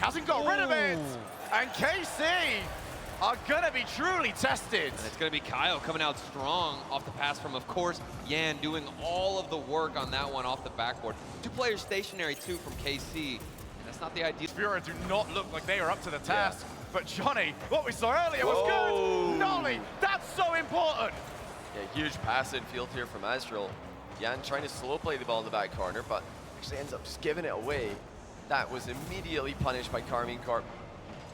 hasn't got rid of it. And KC are gonna be truly tested. And it's gonna be Kyle coming out strong off the pass from, of course, Yan doing all of the work on that one off the backboard. 2 players stationary too from KC, and that's not the idea. Furia do not look like they are up to the task. But Johnny, what we saw earlier was good. Nolly, that's so important. Yeah, huge pass in field here from Astral. Yan trying to slow play the ball in the back corner, but actually ends up just giving it away. That was immediately punished by Carmine Corp.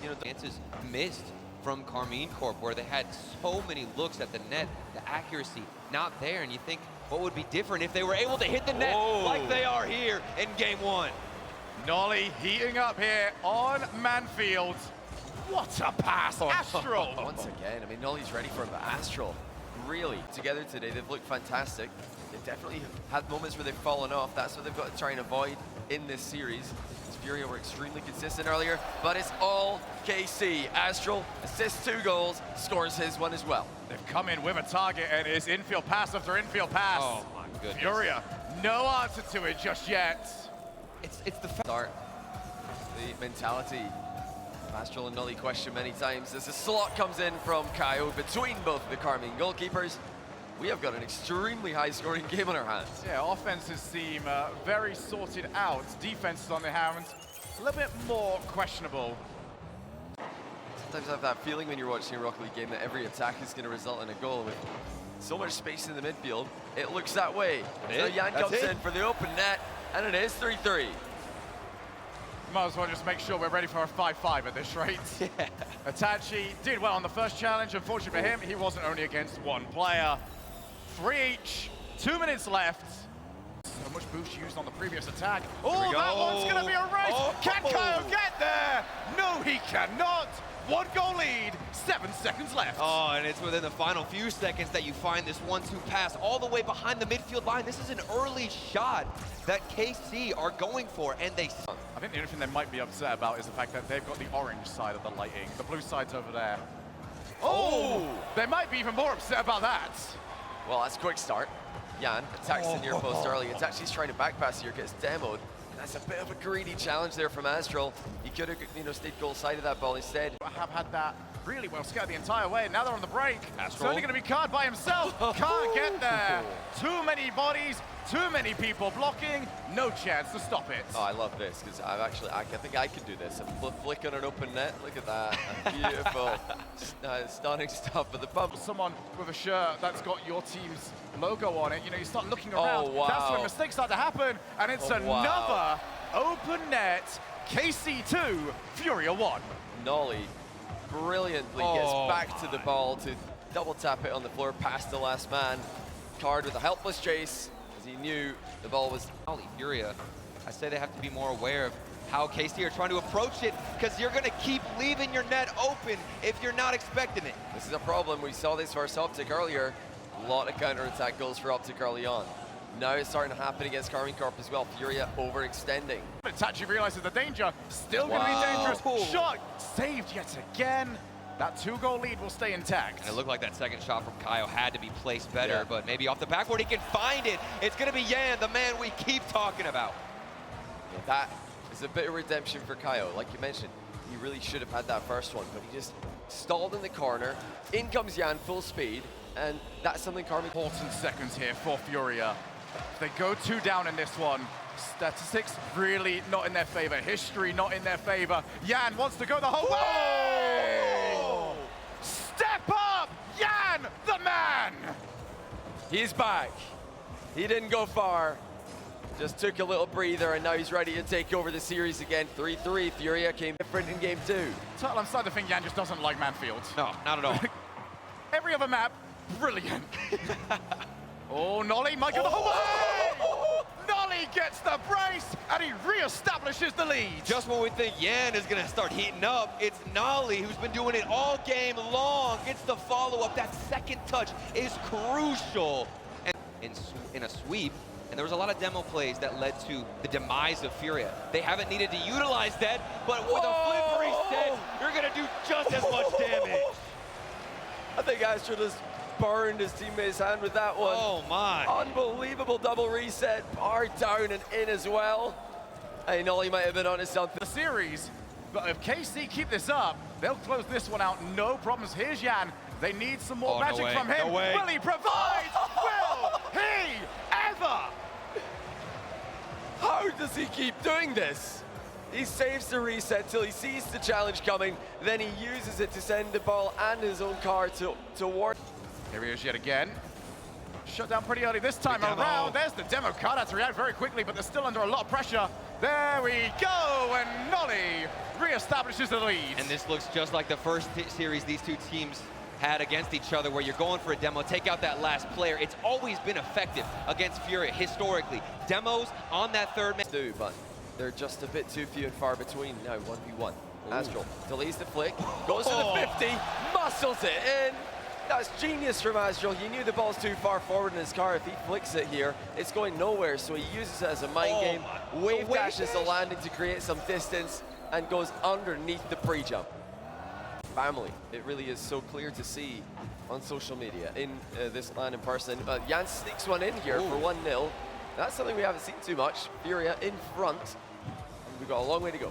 You know, the chances missed from Carmine Corp, where they had so many looks at the net, the accuracy not there, and you think what would be different if they were able to hit the net like they are here in game 1. Nolly heating up here on Manfield. What a pass, Astral! Once again, I mean, Nolly's ready for him, but Astral, really, together today, they've looked fantastic. They've definitely had moments where they've fallen off. That's what they've got to try and avoid in this series. Furia were extremely consistent earlier, but it's all KC. Astral assists 2 goals, scores his one as well. They've come in with a target, and it's infield pass after infield pass. Oh my goodness. Furia, no answer to it just yet. It's the Start. The mentality of Astral and Nolly questioned many times as the slot comes in from Kaio between both the Carmine goalkeepers. We have got an extremely high-scoring game on our hands. Yeah, offenses seem very sorted out. Defenses on the hand, a little bit more questionable. Sometimes I have that feeling when you're watching a Rocket League game that every attack is going to result in a goal. With so much space in the midfield, it looks that way. So Yan comes in for the open net, and it is 3-3. Might as well just make sure we're ready for a 5-5 at this rate. Yeah. Itachi did well on the first challenge. Unfortunately for him, he wasn't only against 1 player. 3 each, 2 minutes left. So much boost used on the previous attack. Oh, that one's gonna be a race. Can Kyle get there? No, he cannot. 1 goal lead, 7 seconds left. Oh, and it's within the final few seconds that you find this 1-2 pass all the way behind the midfield line. This is an early shot that KC are going for, and they... I think the only thing they might be upset about is the fact that they've got the orange side of the lighting. The blue side's over there. Oh! They might be even more upset about that. Well, that's a quick start. Yan attacks the near post early. Itachi's trying to back pass here, gets demoed. And that's a bit of a greedy challenge there from Astral. He could have, stayed goal side of that ball instead. I have had that really well scattered the entire way. Now they're on the break. Astral. It's only going to be Card by himself. Can't get there. Too many bodies, too many people blocking. No chance to stop it. Oh, I love this because I think I could do this. A flick on an open net. Look at that. Beautiful. Stunning stuff. But the pump. Someone with a shirt that's got your team's logo on it, you start looking around. Oh, wow. That's when mistakes start to happen. And it's another open net. KC 2, Furia 1. Nolly brilliantly gets back to the ball to double tap it on the floor past the last man. Card with a helpless chase as he knew the ball was... Furia, I say they have to be more aware of how KC are trying to approach it, because you're going to keep leaving your net open if you're not expecting it. This is a problem. We saw this versus Optic earlier. A lot of counter-attack goals for Optic early on. Now it's starting to happen against Carmine Corp as well. Furia overextending. Itachi realizes the danger. Still going to be dangerous. Shot saved yet again. That 2-goal lead will stay intact. And it looked like that second shot from Kyle had to be placed better, but maybe off the backboard he can find it. It's going to be Yan, the man we keep talking about. Yeah, that is a bit of redemption for Kyle. Like you mentioned, he really should have had that first one, but he just stalled in the corner. In comes Yan, full speed, and that's something Carmine... Important seconds here for Furia. If they go 2 down in this one, statistics really not in their favor. History not in their favor. Yan wants to go the whole way! Step up! Yan, the man! He's back. He didn't go far. Just took a little breather, and now he's ready to take over the series again. 3-3. Furia came different in game 2. I'm starting to think Yan just doesn't like Manfield. No, not at all. Every other map, brilliant. Oh, Nolly might go the whole way! Nolly gets the brace, and he re-establishes the lead. Just when we think Yan is going to start heating up, it's Nolly who's been doing it all game long. Gets the follow-up. That second touch is crucial. And in a sweep, and there was a lot of demo plays that led to the demise of Furia. They haven't needed to utilize that, but with a flip reset, you're going to do just as much damage. I think Astro just burned his teammate's hand with that one. Oh my. Unbelievable double reset, bar down and in as well. Hey, Nolly might have been onto something. The series But if KC keep this up, they'll close this one out, no problems. Here's Jan. They need some more magic from him. No way. Will he provide? Will he ever? How does he keep doing this? He saves the reset till he sees the challenge coming, then he uses it to send the ball and his own car toward. Here he is yet again. Shut down pretty early this time around. There's the demo card to react very quickly, but they're still under a lot of pressure. There we go, and Nolly reestablishes the lead. And this looks just like the first series these two teams had against each other, where you're going for a demo, take out that last player. It's always been effective against Furia historically. Demos on that third man. But they're just a bit too few and far between now. 1v1. Astral delays the flick, goes to the 50, muscles it in. That's genius from Astral. He knew the ball's too far forward in his car. If he flicks it here, it's going nowhere, so he uses it as a mind game. Wave dashes the landing to create some distance and goes underneath the pre-jump. Family, it really is so clear to see on social media in this land in person. Jan sneaks one in here for 1-0. That's something we haven't seen too much. Furia in front, and we've got a long way to go.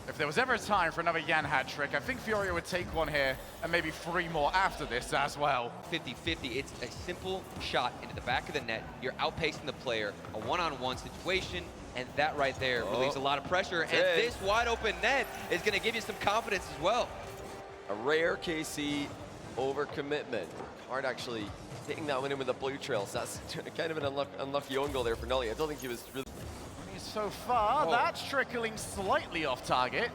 If there was ever a time for another Jan hat trick, I think Furia would take one here and maybe 3 more after this as well. 50-50, it's a simple shot into the back of the net. You're outpacing the player, a one-on-one situation, and that right there relieves a lot of pressure. And this wide open net is gonna give you some confidence as well. A rare KC overcommitment. Hard actually taking that one in with the blue trail, so that's kind of an unlucky own goal there for Nolly. I don't think he was really... So far, that's trickling slightly off target.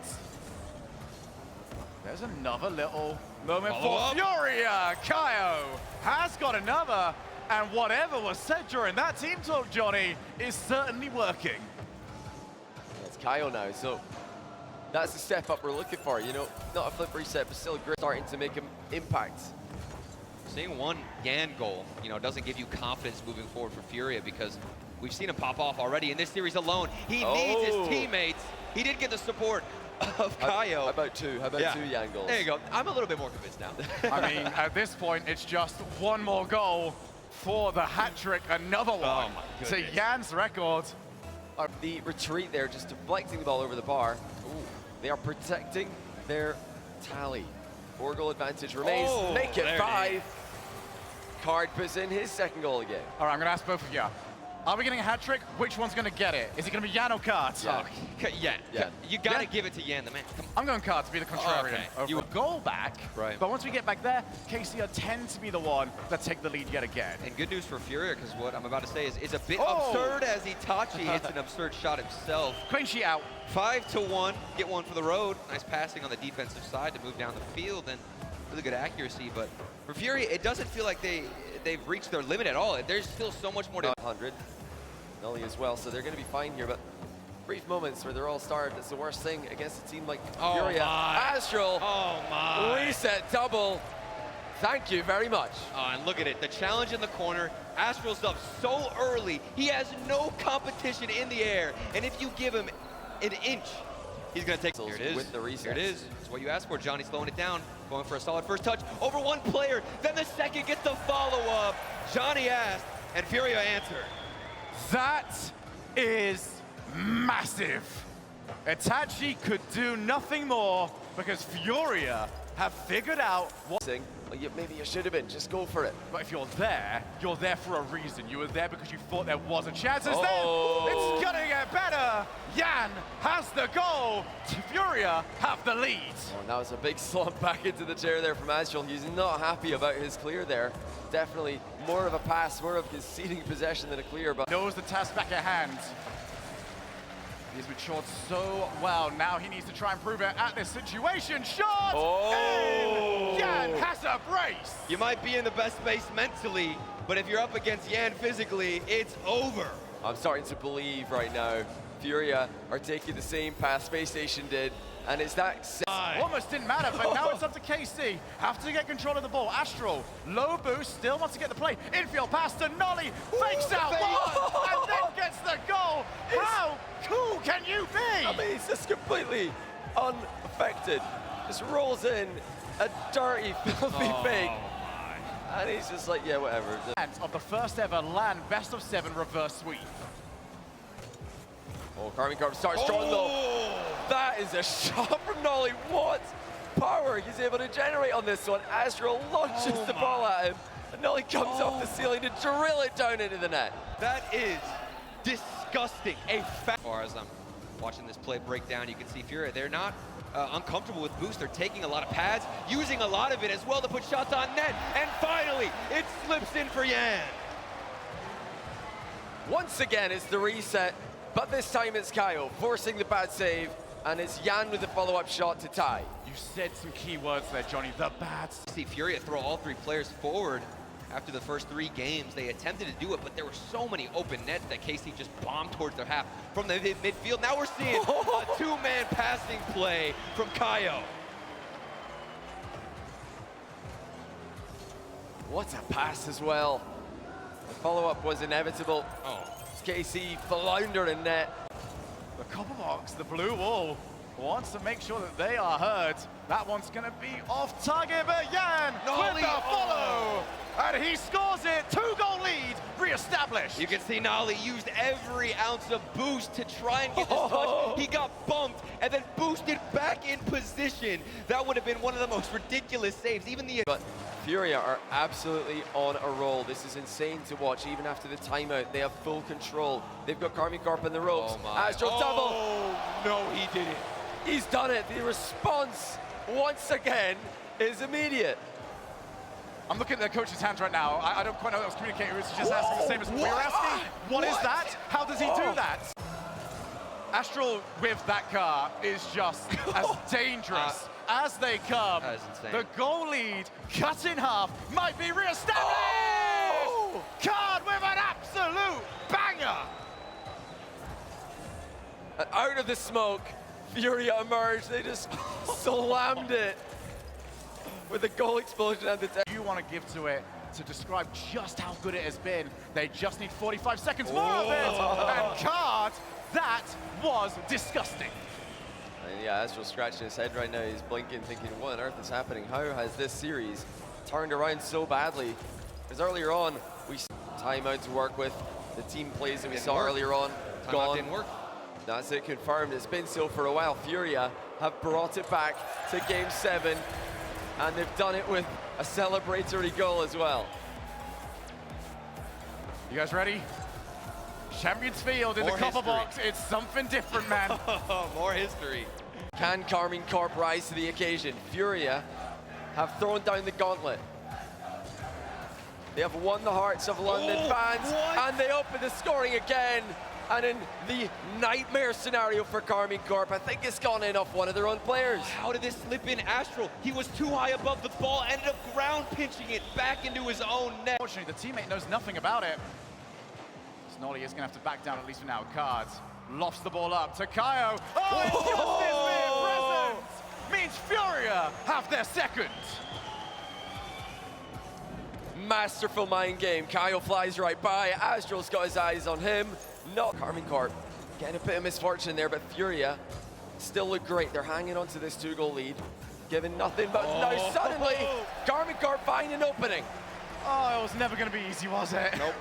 There's another little moment for Furia. Kaio has got another, and whatever was said during that team talk, Johnny, is certainly working. It's Kaio now, so that's the step up we're looking for. You know, not a flip reset, but still great, starting to make him impact. Seeing one Yan goal, you know, doesn't give you confidence moving forward for Furia, because we've seen him pop off already in this series alone. He needs his teammates. He did get the support of Kaio. How about two? How about 2 Yan goals? There you go. I'm a little bit more convinced now. I mean, at this point, it's just one more goal for the hat trick, another one to Jan's record. The retreat there, just deflecting the ball over the bar. They are protecting their tally. 4-goal advantage remains. Make it 5. Card puts in his 2nd goal again. All right, I'm going to ask both of you. Are we getting a hat trick? Which one's going to get it? Is it going to be Jan or Card? Yeah. You got to give it to Yan, the man. I'm going Card to be the contrarian. You goal back, but once we get back there, KC tend to be the one that take the lead yet again. And good news for Furia, because what I'm about to say is a bit absurd, as Itachi hits an absurd shot himself. Clean sheet out. 5-1, get one for the road. Nice passing on the defensive side to move down the field, and really good accuracy. But for Furia, it doesn't feel like they've reached their limit at all. There's still so much more to 100. Nolly as well, so they're going to be fine here, but brief moments where they're all starved. It's the worst thing against a team like Furia. Astral, reset double. Thank you very much. And look at it, the challenge in the corner. Astral's up so early. He has no competition in the air, and if you give him an inch, he's going to take. Here it is. With the reset. Here it is. It's what you asked for, Johnny. Slowing it down, going for a solid first touch over one player. Then the second gets the follow-up. Johnny asked, and Furia answered. That is massive. Itachi could do nothing more because Furia have figured out what... Well, maybe you should have been, just go for it. But if you're there for a reason. You were there because you thought there was a chance. Then it's gonna get better. Yan has the goal. Furia have the lead. Oh, that was a big slump back into the chair there from Astral. He's not happy about his clear there. Definitely more of a pass, more of conceding possession than a clear, but knows the task back at hand. He's matured so well. Now he needs to try and prove it at this situation. Shot! And Yan has a brace. You might be in the best space mentally, but if you're up against Yan physically, it's over. I'm starting to believe right now Furia are taking the same path Space Station did, and it's that... Almost didn't matter, but now it's up to KC. Have to get control of the ball. Astral, low boost, still wants to get the play. Infield pass to Nolly, fakes out one, and then gets the goal. How cool can you be? I mean, he's just completely unaffected. Just rolls in a dirty, filthy fake. And he's just like, yeah, whatever. Of the first ever LAN best-of-7 reverse sweep. Carving Curve starts strong though. That is a shot from Nolly. What power he's able to generate on this one. Astral launches the ball at him, and Nolly comes off the ceiling to drill it down into the net. That is disgusting. As far as I'm watching this play break down, you can see Furia, they're not uncomfortable with boost. They're taking a lot of pads, using a lot of it as well to put shots on net. And finally, it slips in for Yan. Once again, it's the reset, but this time it's Kaio forcing the bad save, and it's Yan with the follow-up shot to tie. You said some key words there, Johnny. The bad. See Furia throw all three players forward. After the first 3 games, they attempted to do it, but there were so many open nets that KC just bombed towards their half from the midfield. Now we're seeing a 2-man passing play from Kaio. What a pass as well. The follow-up was inevitable. KC flounder in net. The copper box, the blue wall, wants to make sure that they are heard. That one's going to be off target, but Yan with the follow. And he scores it. 2-goal lead re-established. You can see Nolly used every ounce of boost to try and get this touch. He got bumped and then boosted back in position. That would have been one of the most ridiculous saves. But Furia are absolutely on a roll. This is insane to watch. Even after the timeout, they have full control. They've got Karmine Corp in the ropes. Astral double. No, he didn't. He's done it. The response, once again, is immediate. I'm looking at the coach's hands right now. I don't quite know what I was communicating. He was just asking the same as we were asking. What is that? How does he do that? Astral with that car is just as dangerous as they come. That is insane. The goal lead cut in half might be re-established. Card with an absolute banger. And out of the smoke, Furia emerged. They just slammed it with the goal explosion at the time. You want to give to it to describe just how good it has been. They just need 45 seconds more of it. And Card, that was disgusting. And yeah, Astral scratching his head right now. He's blinking, thinking, what on earth is happening? How has this series turned around so badly? Because earlier on, we saw timeout to work with. The team plays that we saw earlier on, gone. Didn't work. That's it, confirmed. It's been so for a while. Furia have brought it back to Game 7, and they've done it with a celebratory goal as well. You guys ready? Champions Field in the copper box. It's something different, man. More history. Can Karmine Corp rise to the occasion? Furia have thrown down the gauntlet. They have won the hearts of London fans, and they open the scoring again. And in the nightmare scenario for Karmine Corp, I think it's gone in off one of their own players. How did this slip in Astral? He was too high above the ball, ended up ground pinching it back into his own net. Unfortunately, the teammate knows nothing about it. Nolly is going to have to back down, at least for now. Cards lofts the ball up to Kaio. Oh, it's just his mere presence means Furia have their second. Masterful mind game. Kaio flies right by. Astral's got his eyes on him. Not Karmine Corp. Getting a bit of misfortune there, but Furia still look great. They're hanging on to this 2-goal lead, giving nothing, but now suddenly Karmine Corp find an opening. Oh, it was never going to be easy, was it? Nope.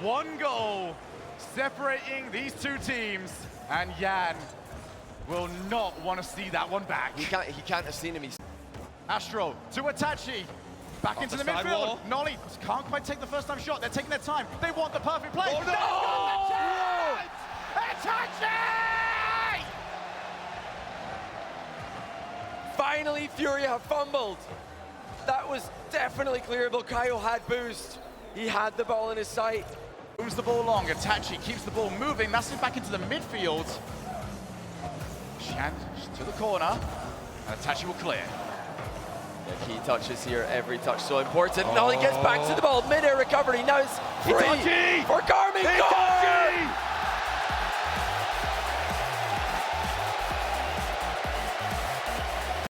1 goal separating these 2 teams, and Yan will not want to see that one back. He can't have seen him. Astral to Itachi. Back Off into the the midfield. sidewall. Nolly can't quite take the first time shot. They're taking their time. They want the perfect play. Oh, no! They've got the chance! Itachi! Finally, Furia have fumbled. That was definitely clearable. Kaio had boost. He had the ball in his sight. Moves the ball long. Itachi keeps the ball moving. That's it back into the midfield. Shan to the corner. And Itachi will clear. The key touches here. Every touch so important. Nolly gets back to the ball. Mid-air recovery. Now it's free.